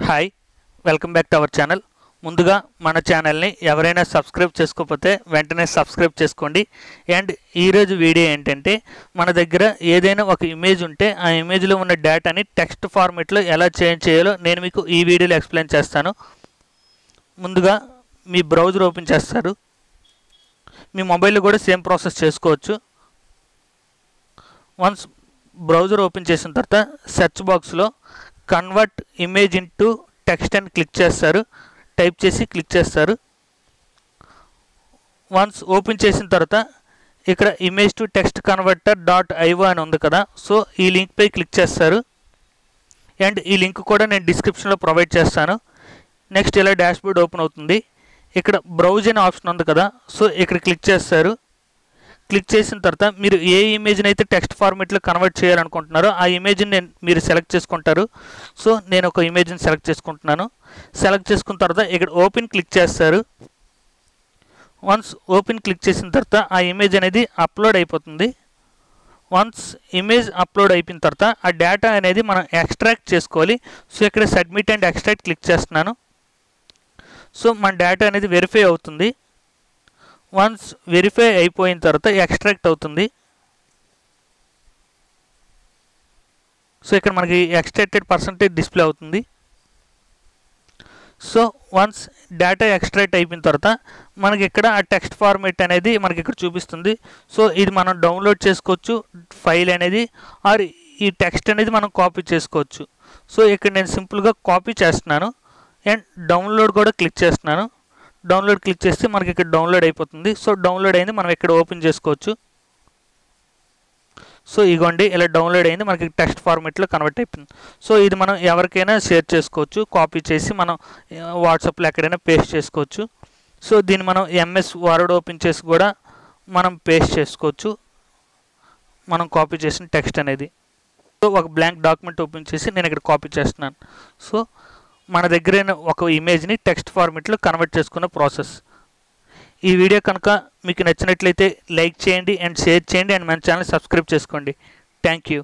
Hi welcome back to our channel. ముందుగా మన ఛానల్ని ఎవరైనా సబ్స్క్రైబ్ చేసుకోకపోతే వెంటనే సబ్స్క్రైబ్ చేసుకోండి. అండ్ ఈరోజు వీడియో ఏంటంటే, మన దగ్గర ఏదైనా ఒక ఇమేజ్ ఉంటే ఆ ఇమేజ్లో ఉన్న డేటాని టెక్స్ట్ ఫార్మేట్లో ఎలా చేంజ్ చేయాలో నేను మీకు ఈ వీడియోలో ఎక్స్ప్లెయిన్ చేస్తాను. ముందుగా మీ బ్రౌజర్ ఓపెన్ చేస్తారు. మీ మొబైల్లో కూడా సేమ్ ప్రాసెస్ చేసుకోవచ్చు. వన్స్ బ్రౌజర్ ఓపెన్ చేసిన తర్వాత సెర్చ్ బాక్స్లో కన్వర్ట్ ఇమేజ్ ఇంటూ టెక్స్ట్ అని క్లిక్ చేస్తారు. టైప్ చేసి క్లిక్ చేస్తారు. వన్స్ ఓపెన్ చేసిన తర్వాత ఇక్కడ image to text converter .io అని ఉంది కదా, సో ఈ లింక్పై క్లిక్ చేస్తారు. అండ్ ఈ లింక్ కూడా నేను డిస్క్రిప్షన్లో ప్రొవైడ్ చేస్తాను. నెక్స్ట్ ఇలా డాష్బోర్డ్ ఓపెన్ అవుతుంది. ఇక్కడ బ్రౌజ్ అనే ఆప్షన్ ఉంది కదా, సో ఇక్కడ క్లిక్ చేస్తారు. క్లిక్ చేసిన తర్వాత మీరు ఏ ఇమేజ్ని అయితే టెక్స్ట్ ఫార్మేట్లో కన్వర్ట్ చేయాలనుకుంటున్నారో ఆ ఇమేజ్ని మీరు సెలెక్ట్ చేసుకుంటారు. సో నేను ఒక ఇమేజ్ని సెలెక్ట్ చేసుకుంటున్నాను. సెలెక్ట్ చేసుకున్న తర్వాత ఇక్కడ ఓపెన్ క్లిక్ చేస్తారు. వన్స్ ఓపెన్ క్లిక్ చేసిన తర్వాత ఆ ఇమేజ్ అనేది అప్లోడ్ అయిపోతుంది. వన్స్ ఇమేజ్ అప్లోడ్ అయిపోయిన తర్వాత ఆ డేటా అనేది మనం ఎక్స్ట్రాక్ట్ చేసుకోవాలి. సో ఇక్కడ సబ్మిట్ అండ్ ఎక్స్ట్రాక్ట్ క్లిక్ చేస్తున్నాను. సో మన డేటా అనేది వెరిఫై అవుతుంది. వన్స్ వెరిఫై అయిపోయిన తర్వాత ఎక్స్ట్రాక్ట్ అవుతుంది. సో ఇక్కడ మనకి ఎక్స్ట్రాక్టెడ్ పర్సంటేజ్ డిస్ప్లే అవుతుంది. సో వన్స్ డేటా ఎక్స్ట్రాక్ట్ అయిపోయిన తర్వాత మనకి ఇక్కడ ఆ టెక్స్ట్ ఫార్మేట్ అనేది మనకి ఇక్కడ చూపిస్తుంది. సో ఇది మనం డౌన్లోడ్ చేసుకోవచ్చు ఫైల్ అనేది, ఆర్ ఈ టెక్స్ట్ అనేది మనం కాపీ చేసుకోవచ్చు. సో ఇక్కడ నేను సింపుల్గా కాపీ చేస్తున్నాను అండ్ డౌన్లోడ్ కూడా క్లిక్ చేస్తున్నాను. డౌన్లోడ్ క్లిక్ చేస్తే మనకి ఇక్కడ డౌన్లోడ్ అయిపోతుంది. సో డౌన్లోడ్ అయింది, మనం ఇక్కడ ఓపెన్ చేసుకోవచ్చు. సో ఇగోండి ఇలా డౌన్లోడ్ అయింది, మనకి టెక్స్ట్ ఫార్మేట్లో కన్వర్ట్ అయిపోయింది. సో ఇది మనం ఎవరికైనా షేర్ చేసుకోవచ్చు, కాపీ చేసి మనం వాట్సాప్లో ఎక్కడైనా పేస్ట్ చేసుకోవచ్చు. సో దీన్ని మనం MS వర్డ్ ఓపెన్ చేసి కూడా మనం పేస్ట్ చేసుకోవచ్చు, మనం కాపీ చేసిన టెక్స్ట్ అనేది. సో ఒక బ్లాంక్ డాక్యుమెంట్ ఓపెన్ చేసి నేను ఇక్కడ కాపీ చేస్తున్నాను. సో మన దగ్గర ఒక ఇమేజ్ని టెక్స్ట్ ఫార్మేట్లో కన్వర్ట్ చేసుకున్న ప్రాసెస్. ఈ వీడియో కనుక మీకు నచ్చినట్లయితే లైక్ చేయండి అండ్ షేర్ చేయండి అండ్ మన ఛానల్ సబ్స్క్రైబ్ చేసుకోండి. Thank you.